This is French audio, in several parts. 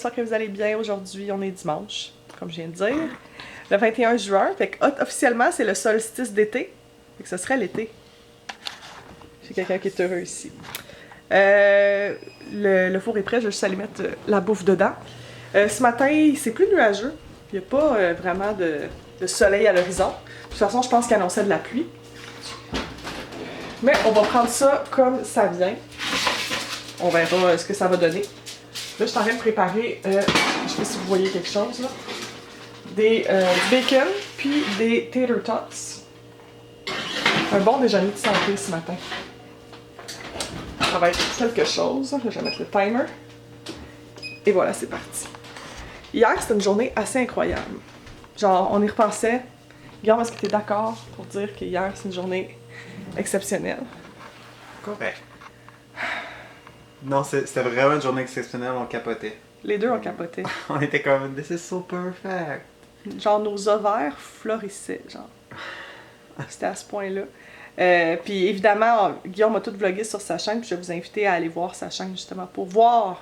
j'espère que vous allez bien. Aujourd'hui, on est dimanche, comme je viens de dire. Le 21 juin, fait que officiellement, c'est le solstice d'été. Fait que ce serait l'été. J'ai quelqu'un qui est heureux ici. Le four est prêt, je vais juste aller mettre la bouffe dedans. Ce matin, c'est plus nuageux. Il n'y a pas vraiment de soleil à l'horizon. De toute façon, je pense qu'il annonçait de la pluie. Mais on va prendre ça comme ça vient. On verra ce que ça va donner. Là, je suis en train de préparer, je sais pas si vous voyez quelque chose là, du bacon, puis des tater tots. Un bon déjeuner de santé ce matin. Ça va être quelque chose. Je vais mettre le timer. Et voilà, c'est parti. Hier, c'était une journée assez incroyable. Genre, on y repensait. Guillaume, est-ce que tu es d'accord pour dire que hier, c'est une journée exceptionnelle? Correct. Non, c'était vraiment une journée exceptionnelle, on capotait. Les deux ont capoté. On était comme, this is so perfect. Genre, nos ovaires florissaient, genre. C'était à ce point-là. Puis évidemment, Guillaume a tout vlogué sur sa chaîne, puis je vais vous inviter à aller voir sa chaîne justement pour voir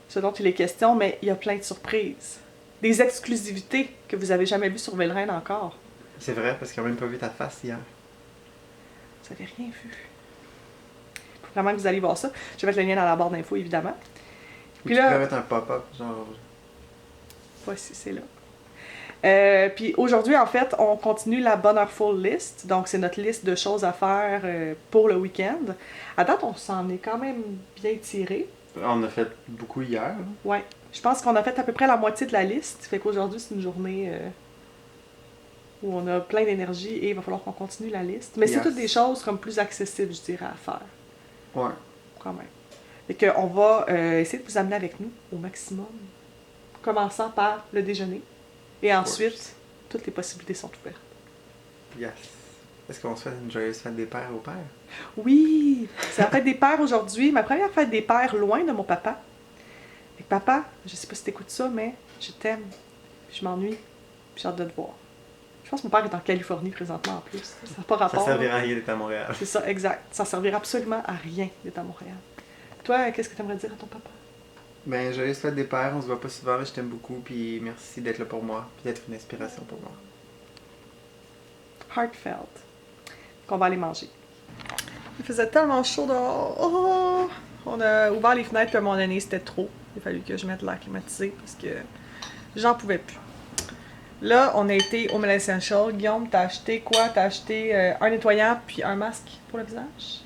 ce dont il est question, mais il y a plein de surprises. Des exclusivités que vous avez jamais vues sur Villereine encore. C'est vrai, parce qu'ils n'ont même pas vu ta face hier. Vous avez rien vu. Faut vraiment que vous allez voir ça. Je vais mettre le lien dans la barre d'infos, évidemment. Puis Tu là, pourrais mettre un pop-up, genre... voici, c'est là. Puis aujourd'hui, en fait, on continue la Bonheurful List. Donc, c'est notre liste de choses à faire pour le week-end. À date, on s'en est quand même bien tiré. On a fait beaucoup hier. Là. Ouais. Je pense qu'on a fait à peu près la moitié de la liste. Fait qu'aujourd'hui, c'est une journée où on a plein d'énergie et il va falloir qu'on continue la liste. Mais c'est toutes des choses comme plus accessibles, je dirais, à faire. Ouais. Quand même. Fait qu'on va essayer de vous amener avec nous au maximum. Commençant par le déjeuner. Et ensuite, toutes les possibilités sont ouvertes. Yes. Est-ce qu'on se fait une joyeuse fête des pères au père? Oui! C'est la fête des pères aujourd'hui. Ma première fête des pères loin de mon papa. Fait que papa, je sais pas si t'écoutes ça, mais je t'aime. Puis je m'ennuie. Puis j'ai hâte de te voir. Je pense que mon père est en Californie présentement en plus. Ça n'a pas rapport. Ça servira à rien d'être à Montréal. C'est ça, exact. Ça servira absolument à rien d'être à Montréal. Toi, qu'est-ce que tu aimerais dire à ton papa? Ben, joyeuse fête des pères, on se voit pas souvent, mais je t'aime beaucoup, puis merci d'être là pour moi, puis d'être une inspiration pour moi. Heartfelt. Qu'on va aller manger. Il faisait tellement chaud dehors. Oh! On a ouvert les fenêtres, puis à un moment donné, c'était trop. Il a fallu que je mette l'air climatisé parce que j'en pouvais plus. Là, on a été au Mel Essential. Guillaume, t'as acheté quoi? T'as acheté un nettoyant puis un masque pour le visage?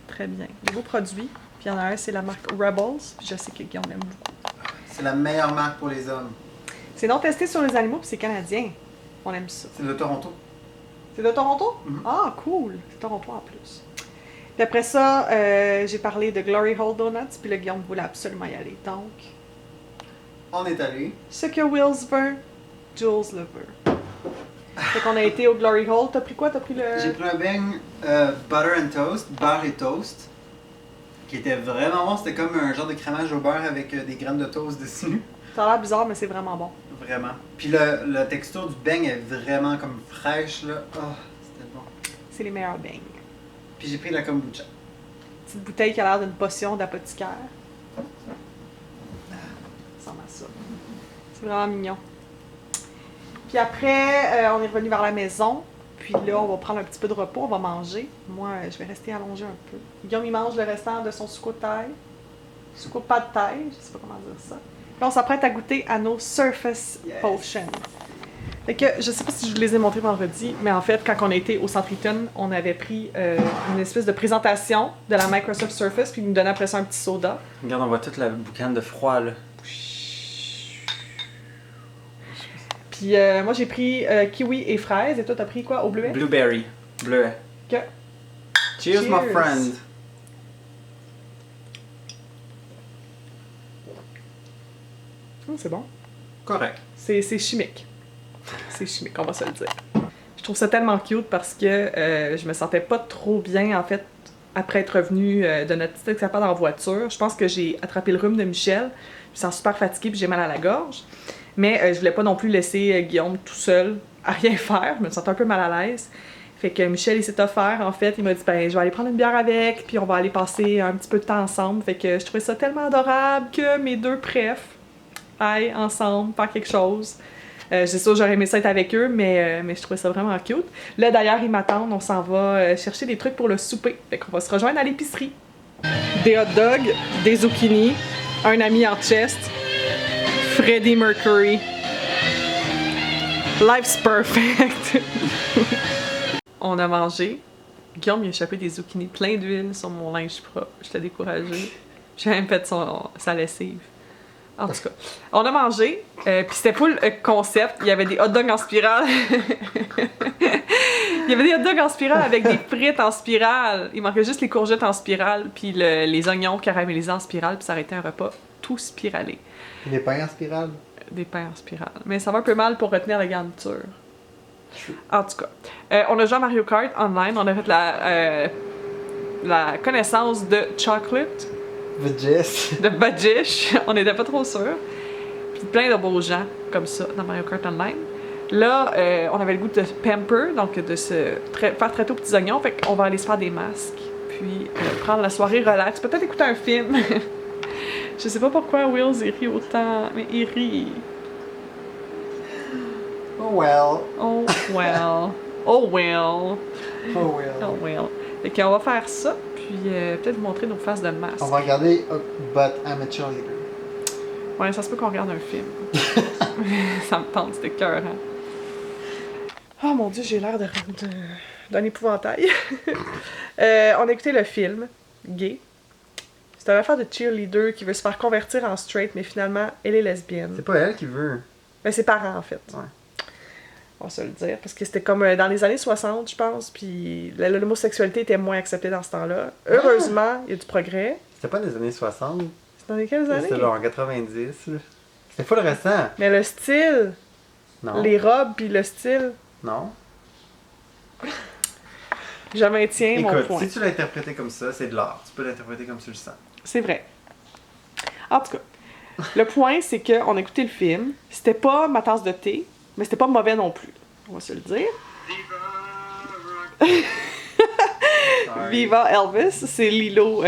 Très bien. Nouveau produit. Puis il y en a un, c'est la marque Rebels. Puis je sais que Guillaume aime beaucoup. C'est la meilleure marque pour les hommes. C'est non testé sur les animaux, puis c'est canadien. On aime ça. C'est de Toronto. C'est de Toronto? Mm-hmm. Ah, cool! C'est Toronto en plus. Puis après ça, j'ai parlé de Glory Hole Donuts, puis le Guillaume voulait absolument y aller. Donc, On est allé. ce que Wills veut, Jules le veut. Fait qu'on a été au Glory Hole. T'as pris quoi? T'as pris le... J'ai pris un beigne butter and toast, beurre et toast, qui était vraiment bon. C'était comme un genre de crémage au beurre avec des graines de toast dessus. Ça a l'air bizarre, mais c'est vraiment bon. Vraiment. Puis la texture du beigne est vraiment comme fraîche, là. Oh, c'était bon. C'est les meilleurs beignes. Puis j'ai pris la kombucha. Petite bouteille qui a l'air d'une potion d'apothicaire. Ça ressemble à ça. C'est vraiment mignon. Puis après, on est revenu vers la maison. Puis là, on va prendre un petit peu de repos, on va manger. Moi, je vais rester allongée un peu. Guillaume, il mange le restant de son succo de taille. Succo pas de taille, je sais pas comment dire ça. Puis on s'apprête à goûter à nos Surface Potions. Fait que, je sais pas si je vous les ai montrés vendredi, mais en fait, quand on a été au Centre Eaton, on avait pris une espèce de présentation de la Microsoft Surface, puis ils nous donnaient après ça un petit soda. Regarde, on voit toute la boucane de froid, là. Puis moi, j'ai pris kiwi et fraise, et toi, t'as pris quoi au bleuet? Blueberry. Bleuet. Que... Cheers, my friend. C'est bon. Correct. C'est chimique. C'est chimique, on va se le dire. Je trouve ça tellement cute parce que je me sentais pas trop bien, en fait, après être revenue de notre petite escapade en voiture. Je pense que j'ai attrapé le rhume de Michel. Je me sens super fatiguée puis j'ai mal à la gorge. Mais je voulais pas non plus laisser Guillaume tout seul à rien faire. Je me sentais un peu mal à l'aise. Fait que Michel, il s'est offert, en fait. Il m'a dit, ben, je vais aller prendre une bière avec, puis on va aller passer un petit peu de temps ensemble. Fait que je trouvais ça tellement adorable que mes deux préfs aillent ensemble faire quelque chose. C'est sûr, j'aurais aimé ça être avec eux, mais je trouvais ça vraiment cute. Là, d'ailleurs, ils m'attendent. On s'en va chercher des trucs pour le souper. Fait qu'on va se rejoindre à l'épicerie. Des hot dogs, des zucchini, un ami en chest, Freddie Mercury. Life's perfect. On a mangé. Guillaume il a échappé des zucchini plein d'huile sur mon linge propre. J'étais découragée. J'ai même fait sa lessive. En tout cas, on a mangé, puis c'était pas le concept. Il y avait des hot dogs en spirale. Il y avait des hot dogs en spirale avec des frites en spirale. Il manquait juste les courgettes en spirale, puis les oignons caramélisés en spirale, puis ça aurait été un repas tout spiralé. Des pains en spirale? Des pains en spirale. Mais ça va un peu mal pour retenir la garniture. En tout cas, on a joué à Mario Kart online. On a fait la connaissance de Chocolate. De Badgish. On n'était pas trop sûrs. Puis plein de beaux gens comme ça dans Mario Kart Online. Là, on avait le goût de pamper, donc de faire très tôt petits oignons. Fait qu'on va aller se faire des masques. Puis prendre la soirée relax. Peut-être écouter un film. Je sais pas pourquoi Wills il rit autant, mais il rit. Oh well. Oh well. Oh well. Oh well. Oh well. Fait qu'on va faire ça, puis peut-être vous montrer nos faces de masque. On va regarder But I'm a Cheerleader. Ouais, ça se peut qu'on regarde un film. Ça me tente, c'était écœurant. Oh mon dieu, j'ai l'air d'un épouvantail. On a écouté le film, Gay. C'est une affaire de cheerleader qui veut se faire convertir en straight, mais finalement, elle est lesbienne. C'est pas elle qui veut. Ben, ses parents, en fait. Ouais. On va se le dire. Parce que c'était comme dans les années 60, je pense, puis l'homosexualité était moins acceptée dans ce temps-là. Heureusement, il y a du progrès. C'était pas des années 60. C'est dans les quelles années? C'était genre en 90. Là. C'était full récent. Mais le style, Non. les robes puis le style, Non. je maintiens mon Écoute, point. si tu l'as interprété comme ça, c'est de l'art. Tu peux l'interpréter comme tu le sens. C'est vrai. En tout cas, le point, c'est qu'on a écouté le film. C'était pas ma tasse de thé, mais c'était pas mauvais non plus. On va se le dire. Viva Elvis, c'est Lilo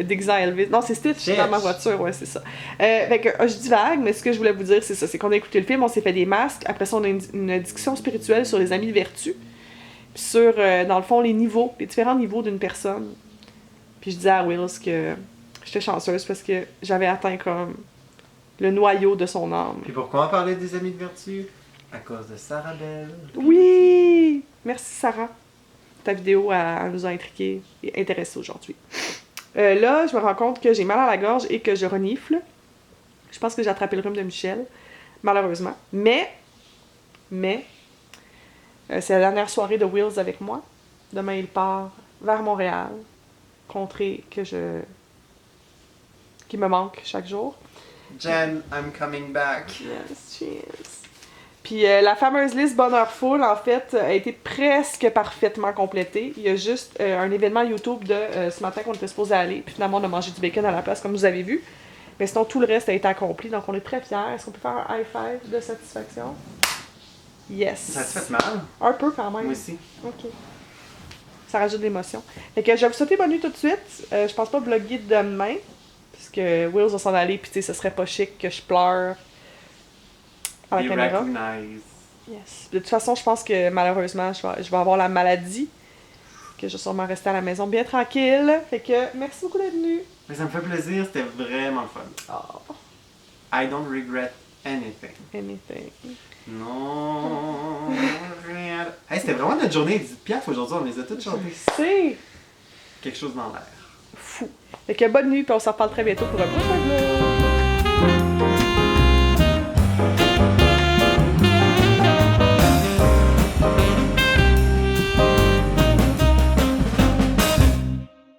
déguisé en Elvis. Non, c'est Stitch dans ma voiture, ouais, c'est ça. Fait que je dis vague, mais ce que je voulais vous dire, c'est ça. C'est qu'on a écouté le film, on s'est fait des masques. Après ça, on a une discussion spirituelle sur les amis de vertu. Puis sur, dans le fond, les différents niveaux d'une personne. Puis je disais à Wills que j'étais chanceuse parce que j'avais atteint comme le noyau de son âme. Puis pourquoi on parlait des amis de vertu? À cause de Sarah Bell. Oui! Merci Sarah. Ta vidéo elle nous a intrigués et intéressés aujourd'hui. Là, je me rends compte que j'ai mal à la gorge et que je renifle. Je pense que j'ai attrapé le rhume de Michel, malheureusement. Mais, c'est la dernière soirée de Wills avec moi. Demain, il part vers Montréal, contrée qui me manque chaque jour. Jen, I'm coming back. Yes, cheers. Puis la fameuse liste Bonheur Full, en fait, a été presque parfaitement complétée. Il y a juste un événement YouTube de ce matin qu'on était supposé aller. Puis finalement, on a mangé du bacon à la place, comme vous avez vu. Mais sinon, tout le reste a été accompli. Donc, on est très fiers. Est-ce qu'on peut faire un high five de satisfaction? Yes. Ça te fait mal? Un peu quand même. Moi aussi. OK. Ça rajoute de l'émotion. Fait que je vais vous souhaiter bonne nuit tout de suite. Je pense pas vlogger demain. Puisque Wills va s'en aller. Puis tu sais, ce serait pas chic que je pleure à la caméra. Yes. De toute façon, je pense que malheureusement, je vais avoir la maladie. Que je vais sûrement rester à la maison bien tranquille. Fait que merci beaucoup d'être venu. Mais ça me fait plaisir, c'était vraiment le fun. Oh, I don't regret anything. anything. Non, rien. Hey, c'était vraiment notre journée Edith Piaf aujourd'hui, on les a toutes chantées. C'est Quelque chose dans l'air. fou. Fait que bonne nuit, puis on se reparle très bientôt pour un prochain vlog.